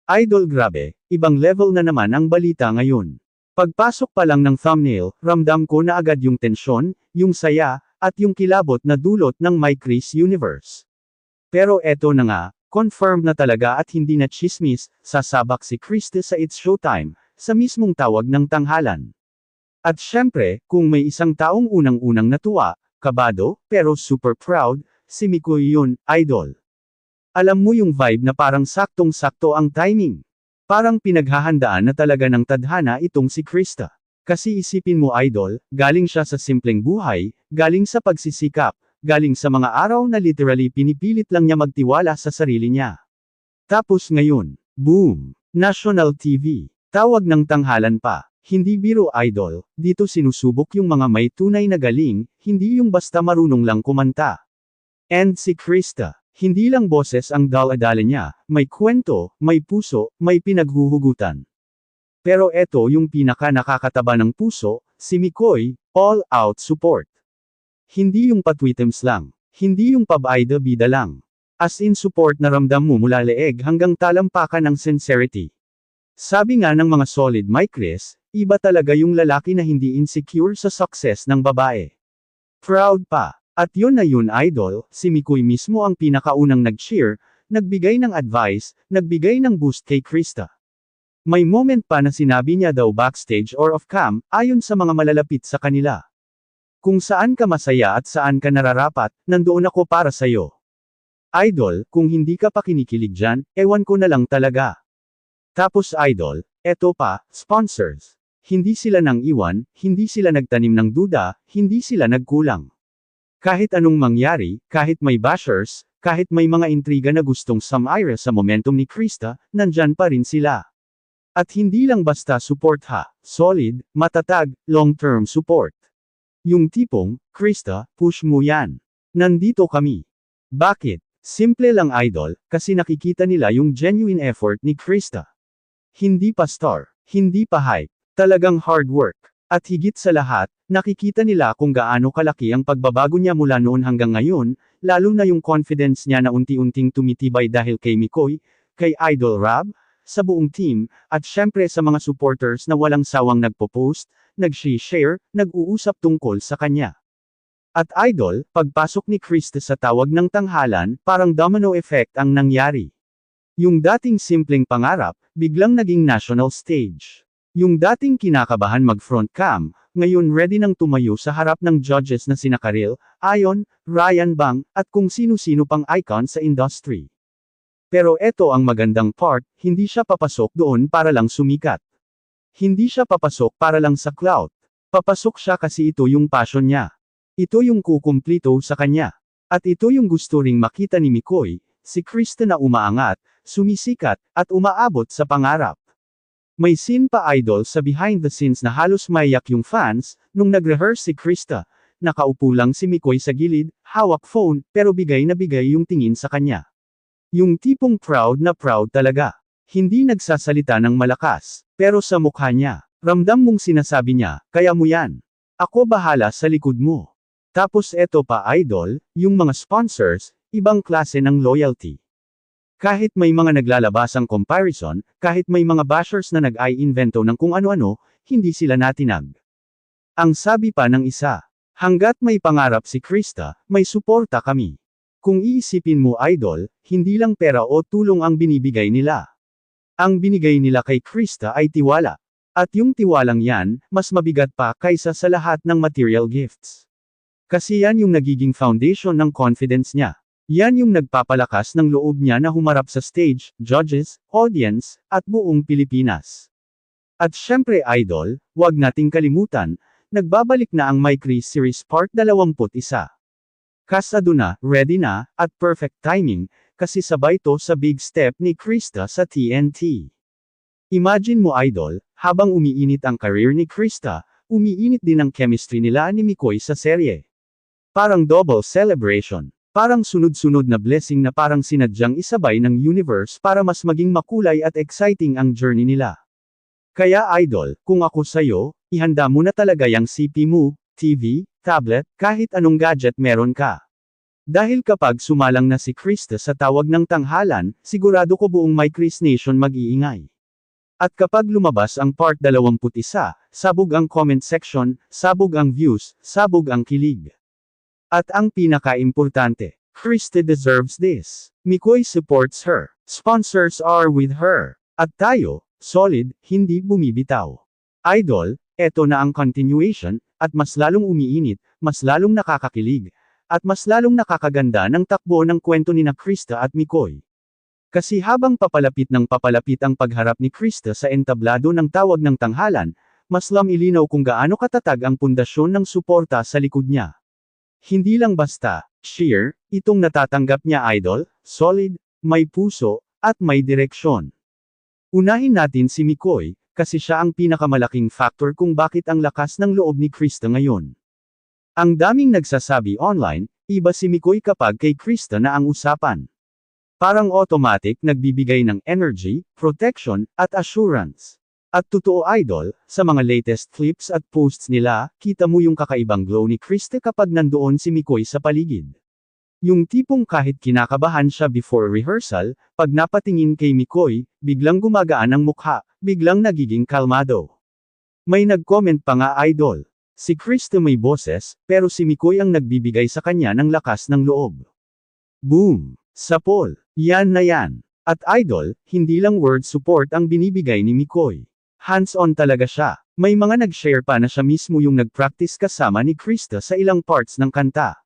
Idol grabe, ibang level na naman ang balita ngayon. Pagpasok pa lang ng thumbnail, ramdam ko na agad yung tensyon, yung saya, at yung kilabot na dulot ng My Chris Universe. Pero eto na nga, confirmed na talaga at hindi na chismis, sasabak si Krista sa It's Showtime, sa mismong tawag ng tanghalan. At syempre, kung may isang taong unang-unang natuwa, kabado, pero super proud, si Mikoy yun, idol. Alam mo yung vibe na parang saktong-sakto ang timing. Parang pinaghahandaan na talaga ng tadhana itong si Krista. Kasi isipin mo idol, galing siya sa simpleng buhay, galing sa pagsisikap, galing sa mga araw na literally pinipilit lang niya magtiwala sa sarili niya. Tapos ngayon, boom! National TV. Tawag ng tanghalan pa. Hindi biro idol, dito sinusubok yung mga may tunay na galing, hindi yung basta marunong lang kumanta. And si Krista. Hindi lang boses ang dala-dala niya, may kwento, may puso, may pinaghuhugutan. Pero eto yung pinaka nakakataba ng puso, si Mikoy, all-out support. Hindi yung patwitems lang, hindi yung pabida-bida lang. As in support na ramdam mo mula leeg hanggang talampakan ng sincerity. Sabi nga ng mga solid My Chris, iba talaga yung lalaki na hindi insecure sa success ng babae. Proud pa. At yun na yun idol, si Mikoy mismo ang pinakaunang nag-cheer, nagbigay ng advice, nagbigay ng boost kay Krista. May moment pa na sinabi niya daw backstage or off-cam, ayon sa mga malalapit sa kanila. Kung saan ka masaya at saan ka nararapat, nandoon ako para sa'yo. Idol, kung hindi ka pa kinikilig dyan, ewan ko na lang talaga. Tapos idol, eto pa, sponsors. Hindi sila nang iwan, hindi sila nagtanim ng duda, hindi sila nagkulang. Kahit anong mangyari, kahit may bashers, kahit may mga intriga na gustong samaira sa momentum ni Krista, nandyan pa rin sila. At hindi lang basta support ha, solid, matatag, long-term support. Yung tipong, Krista, push mo yan. Nandito kami. Bakit? Simple lang idol, kasi nakikita nila yung genuine effort ni Krista. Hindi pa star, hindi pa hype, talagang hard work. At higit sa lahat, nakikita nila kung gaano kalaki ang pagbabago niya mula noon hanggang ngayon, lalo na yung confidence niya na unti-unting tumitibay dahil kay Mikoy, kay Idol Rab, sa buong team, at syempre sa mga supporters na walang sawang nagpo-post, nag-share, nag-uusap tungkol sa kanya. At idol, pagpasok ni Krista sa tawag ng tanghalan, parang domino effect ang nangyari. Yung dating simpleng pangarap, biglang naging national stage. Yung dating kinakabahan mag-front cam, ngayon ready nang tumayo sa harap ng judges na sina Karil, Ayon, Ryan Bang, at kung sino-sino pang icon sa industry. Pero eto ang magandang part, hindi siya papasok doon para lang sumikat. Hindi siya papasok para lang sa clout. Papasok siya kasi ito yung passion niya. Ito yung kukumplito sa kanya. At ito yung gusto ring makita ni Mikoy, si Krista na umaangat, sumisikat, at umaabot sa pangarap. May scene pa idol sa behind the scenes na halos maiyak yung fans, nung nag-rehearse si Krista. Nakaupo lang si Mikoy sa gilid, hawak phone, pero bigay na bigay yung tingin sa kanya. Yung tipong proud na proud talaga. Hindi nagsasalita ng malakas, pero sa mukha niya, ramdam mong sinasabi niya, kaya mo yan. Ako bahala sa likod mo. Tapos eto pa idol, yung mga sponsors, ibang klase ng loyalty. Kahit may mga naglalabasang comparison, kahit may mga bashers na nag-i-invento ng kung ano-ano, hindi sila natinag. Ang sabi pa ng isa, hanggat may pangarap si Krista, may suporta kami. Kung iisipin mo idol, hindi lang pera o tulong ang binibigay nila. Ang binigay nila kay Krista ay tiwala. At yung tiwalang yan, mas mabigat pa kaysa sa lahat ng material gifts. Kasi yan yung nagiging foundation ng confidence niya. Yan yung nagpapalakas ng loob niya na humarap sa stage, judges, audience, at buong Pilipinas. At syempre idol, wag nating kalimutan, nagbabalik na ang My Chris Series Part 21. Kasado na, ready na, at perfect timing, kasi sabay to sa big step ni Krista sa TNT. Imagine mo idol, habang umiinit ang career ni Krista, umiinit din ang chemistry nila ni Mikoy sa serye. Parang double celebration. Parang sunod-sunod na blessing na parang sinadyang isabay ng universe para mas maging makulay at exciting ang journey nila. Kaya idol, kung ako sa'yo, ihanda mo na talaga yung CP mo, TV, tablet, kahit anong gadget meron ka. Dahil kapag sumalang na si Krista sa tawag ng tanghalan, sigurado ko buong My Chris Nation mag-iingay. At kapag lumabas ang part 21, sabog ang comment section, sabog ang views, sabog ang kilig. At ang pinaka-importante, Krista deserves this. Mikoy supports her. Sponsors are with her. At tayo, solid, hindi bumibitaw. Idol, eto na ang continuation, at mas lalong umiinit, mas lalong nakakakilig, at mas lalong nakakaganda ng takbo ng kwento ni Krista at Mikoy. Kasi habang papalapit ang pagharap ni Krista sa entablado ng tawag ng tanghalan, mas ilinaw kung gaano katatag ang pundasyon ng suporta sa likod niya. Hindi lang basta, sheer, itong natatanggap niya idol, solid, may puso, at may direksyon. Unahin natin si Mikoy, kasi siya ang pinakamalaking factor kung bakit ang lakas ng loob ni Krista ngayon. Ang daming nagsasabi online, iba si Mikoy kapag kay Krista na ang usapan. Parang automatic nagbibigay ng energy, protection, at assurance. At totoo idol, sa mga latest clips at posts nila, kita mo yung kakaibang glow ni Krista kapag nandoon si Mikoy sa paligid. Yung tipong kahit kinakabahan siya before rehearsal, pag napatingin kay Mikoy, biglang gumagaan ang mukha, biglang nagiging kalmado. May nag-comment pa nga idol. Si Krista may boses, pero si Mikoy ang nagbibigay sa kanya ng lakas ng loob. Boom! Sapol! Yan na yan! At idol, hindi lang word support ang binibigay ni Mikoy. Hands-on talaga siya. May mga nag-share pa na siya mismo yung nag-practice kasama ni Krista sa ilang parts ng kanta.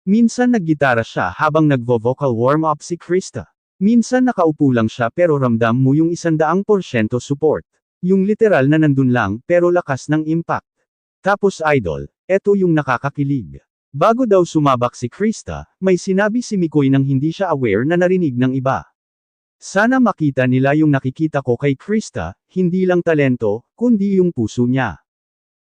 Minsan naggitara siya habang nagvo-vocal warm-up si Krista. Minsan nakaupo lang siya pero ramdam mo yung 100% support. Yung literal na nandun lang pero lakas ng impact. Tapos idol, eto yung nakakakilig. Bago daw sumabak si Krista, may sinabi si Mikoy nang hindi siya aware na narinig ng iba. Sana makita nila yung nakikita ko kay Krista, hindi lang talento, kundi yung puso niya.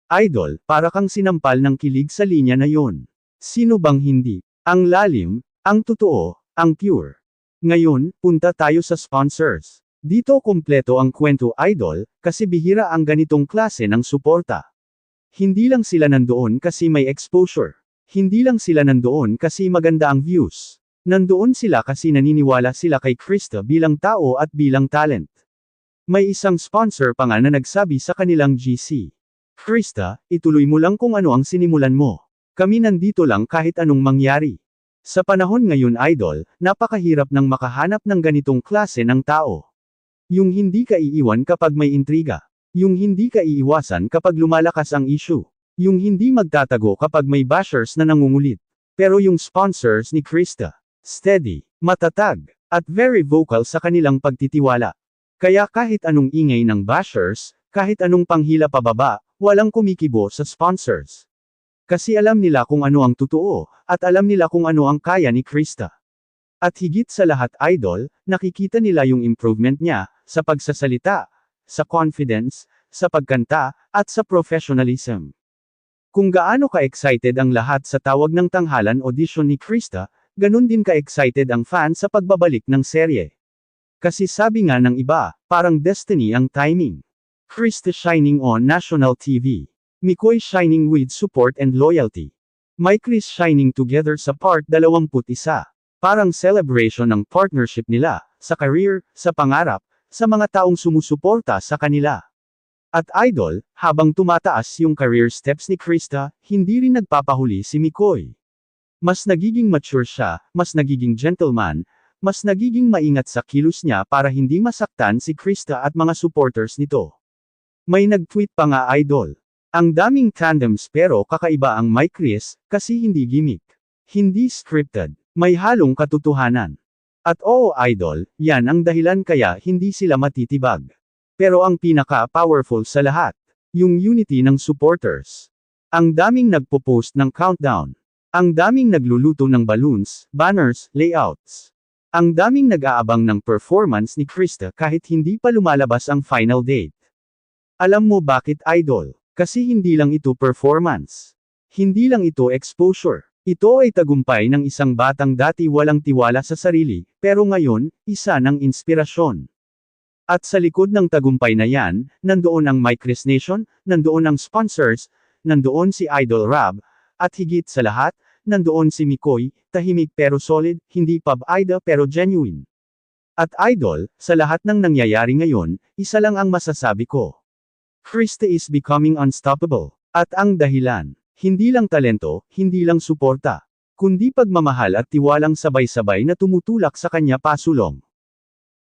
Idol, para kang sinampal ng kilig sa linya na yon. Sino bang hindi? Ang lalim, ang totoo, ang pure. Ngayon, punta tayo sa sponsors. Dito kumpleto ang kwento idol, kasi bihira ang ganitong klase ng suporta. Hindi lang sila nandoon kasi may exposure. Hindi lang sila nandoon kasi maganda ang views. Nandoon sila kasi naniniwala sila kay Krista bilang tao at bilang talent. May isang sponsor pa nga na nagsabi sa kanilang GC. Krista, ituloy mo lang kung ano ang sinimulan mo. Kami nandito lang kahit anong mangyari. Sa panahon ngayon idol, napakahirap nang makahanap ng ganitong klase ng tao. Yung hindi ka iiwan kapag may intriga. Yung hindi ka iiwasan kapag lumalakas ang issue. Yung hindi magtatago kapag may bashers na nangungulit. Pero yung sponsors ni Krista, steady, matatag, at very vocal sa kanilang pagtitiwala. Kaya kahit anong ingay ng bashers, kahit anong panghila pababa, walang kumikibo sa sponsors. Kasi alam nila kung ano ang totoo, at alam nila kung ano ang kaya ni Krista. At higit sa lahat idol, nakikita nila yung improvement niya, sa pagsasalita, sa confidence, sa pagkanta, at sa professionalism. Kung gaano ka-excited ang lahat sa tawag ng tanghalan audition ni Krista, ganun din ka-excited ang fan sa pagbabalik ng serye. Kasi sabi nga ng iba, parang destiny ang timing. Krista shining on national TV. Mikoy shining with support and loyalty. My Chris shining together sa part 21. Parang celebration ng partnership nila, sa career, sa pangarap, sa mga taong sumusuporta sa kanila. At idol, habang tumataas yung career steps ni Krista, hindi rin nagpapahuli si Mikoy. Mas nagiging mature siya, mas nagiging gentleman, mas nagiging maingat sa kilos niya para hindi masaktan si Krista at mga supporters nito. May nag-tweet pa nga idol. Ang daming tandems pero kakaiba ang My Chris, kasi hindi gimmick. Hindi scripted, may halong katotohanan. At oo idol, yan ang dahilan kaya hindi sila matitibag. Pero ang pinaka-powerful sa lahat, yung unity ng supporters. Ang daming nagpo-post ng countdown. Ang daming nagluluto ng balloons, banners, layouts. Ang daming nag-aabang ng performance ni Krista kahit hindi pa lumalabas ang final date. Alam mo bakit idol? Kasi hindi lang ito performance. Hindi lang ito exposure. Ito ay tagumpay ng isang batang dati walang tiwala sa sarili, pero ngayon, isa ng inspirasyon. At sa likod ng tagumpay na yan, nandoon ang My Chris Nation, nandoon ang sponsors, nandoon si Idol Rab, at higit sa lahat, nandoon si Mikoy, tahimik pero solid, hindi pub idol pero genuine. At idol, sa lahat ng nangyayari ngayon, isa lang ang masasabi ko. Krista is becoming unstoppable. At ang dahilan, hindi lang talento, hindi lang suporta, kundi pagmamahal at tiwalang sabay-sabay na tumutulak sa kanya pasulong.